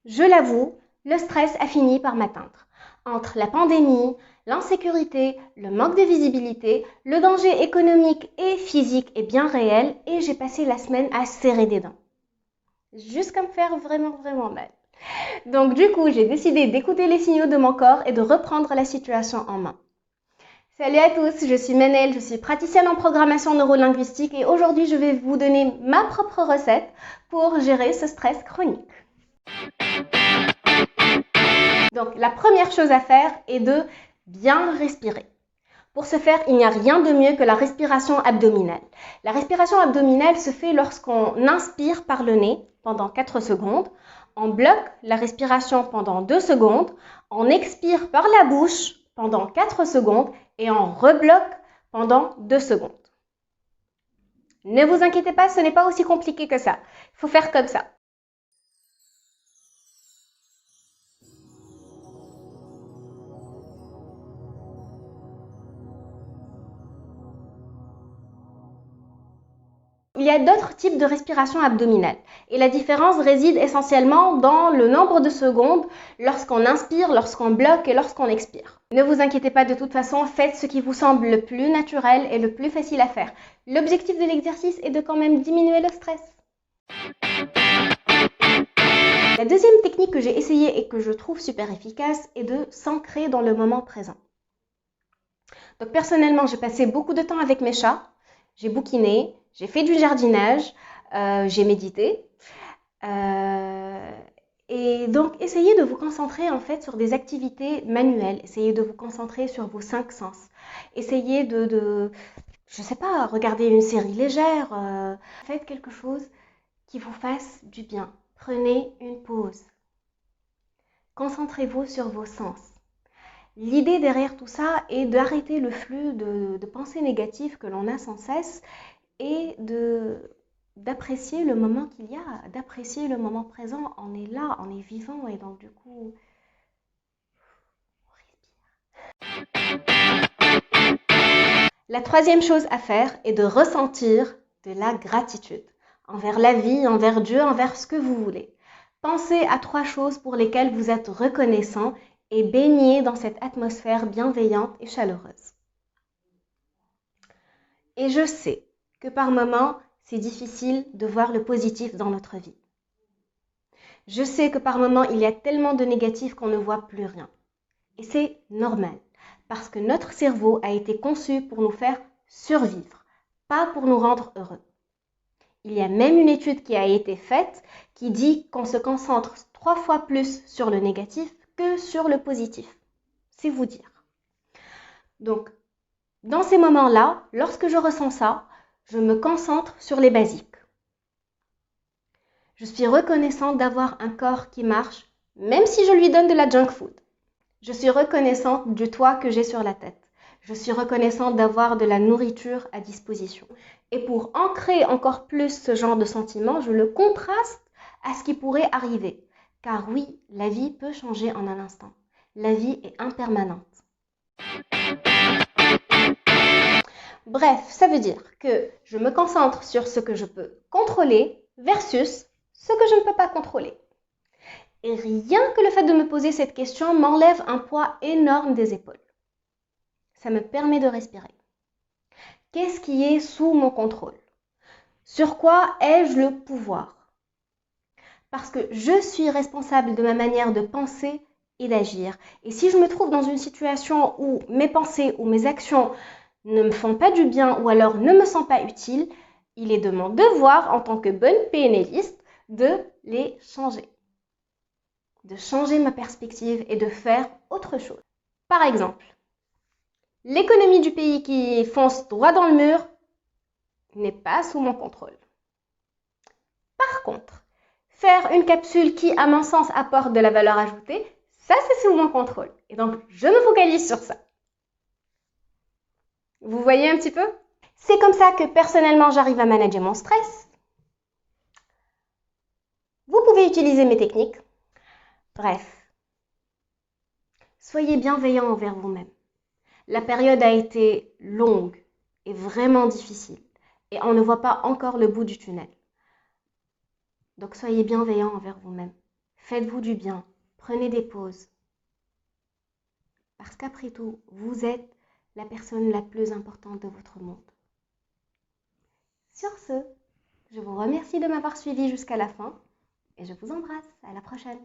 Je l'avoue, le stress a fini par m'atteindre. Entre la pandémie, l'insécurité, le manque de visibilité, le danger économique et physique est bien réel et j'ai passé la semaine à serrer des dents. Jusqu'à me faire vraiment mal. Donc du coup, j'ai décidé d'écouter les signaux de mon corps et de reprendre la situation en main. Salut à tous, je suis Manel, je suis praticienne en programmation neurolinguistique et aujourd'hui je vais vous donner ma propre recette pour gérer ce stress chronique. Donc la première chose à faire est de bien respirer. Pour ce faire, il n'y a rien de mieux que la respiration abdominale. La respiration abdominale se fait lorsqu'on inspire par le nez pendant 4 secondes, on bloque la respiration pendant 2 secondes, on expire par la bouche pendant 4 secondes et on rebloque pendant 2 secondes. Ne vous inquiétez pas, ce n'est pas aussi compliqué que ça. Il faut faire comme ça. Il y a d'autres types de respiration abdominale et la différence réside essentiellement dans le nombre de secondes lorsqu'on inspire, lorsqu'on bloque et lorsqu'on expire. Ne vous inquiétez pas, de toute façon, faites ce qui vous semble le plus naturel et le plus facile à faire. L'objectif de l'exercice est de quand même diminuer le stress. La deuxième technique que j'ai essayée et que je trouve super efficace est de s'ancrer dans le moment présent. Donc personnellement, j'ai passé beaucoup de temps avec mes chats, j'ai bouquiné, j'ai fait du jardinage, j'ai médité. Et donc, essayez de vous concentrer en fait sur des activités manuelles. Essayez de vous concentrer sur vos 5 sens. Essayez je sais pas, regarder une série légère. Faites quelque chose qui vous fasse du bien. Prenez une pause. Concentrez-vous sur vos sens. L'idée derrière tout ça est d'arrêter le flux de pensées négatives que l'on a sans cesse et d'apprécier le moment qu'il y a, d'apprécier le moment présent. On est là, on est vivant et donc du coup, on respire. La troisième chose à faire est de ressentir de la gratitude envers la vie, envers Dieu, envers ce que vous voulez. Pensez à 3 choses pour lesquelles vous êtes reconnaissant et baignez dans cette atmosphère bienveillante et chaleureuse. Et je sais que par moments, c'est difficile de voir le positif dans notre vie. Je sais que par moments, il y a tellement de négatifs qu'on ne voit plus rien. Et c'est normal, parce que notre cerveau a été conçu pour nous faire survivre, pas pour nous rendre heureux. Il y a même une étude qui a été faite qui dit qu'on se concentre 3 fois plus sur le négatif que sur le positif. C'est vous dire. Donc, dans ces moments-là, lorsque je ressens ça, je me concentre sur les basiques. Je suis reconnaissante d'avoir un corps qui marche, même si je lui donne de la junk food. Je suis reconnaissante du toit que j'ai sur la tête. Je suis reconnaissante d'avoir de la nourriture à disposition. Et pour ancrer encore plus ce genre de sentiment, je le contraste à ce qui pourrait arriver. Car oui, la vie peut changer en un instant. La vie est impermanente. Bref, ça veut dire que je me concentre sur ce que je peux contrôler versus ce que je ne peux pas contrôler. Et rien que le fait de me poser cette question m'enlève un poids énorme des épaules. Ça me permet de respirer. Qu'est-ce qui est sous mon contrôle? Sur quoi ai-je le pouvoir? Parce que je suis responsable de ma manière de penser et d'agir. Et si je me trouve dans une situation où mes pensées ou mes actions ne me font pas du bien ou alors ne me sont pas utiles, il est de mon devoir en tant que bonne PNListe de les changer. De changer ma perspective et de faire autre chose. Par exemple, l'économie du pays qui fonce droit dans le mur n'est pas sous mon contrôle. Par contre, faire une capsule qui, à mon sens, apporte de la valeur ajoutée, ça c'est sous mon contrôle. Et donc, je me focalise sur ça. Vous voyez un petit peu? C'est comme ça que personnellement, j'arrive à manager mon stress. Vous pouvez utiliser mes techniques. Bref, soyez bienveillant envers vous-même. La période a été longue et vraiment difficile. Et on ne voit pas encore le bout du tunnel. Donc soyez bienveillant envers vous-même. Faites-vous du bien. Prenez des pauses. Parce qu'après tout, vous êtes la personne la plus importante de votre monde. Sur ce, je vous remercie de m'avoir suivi jusqu'à la fin et je vous embrasse. À la prochaine.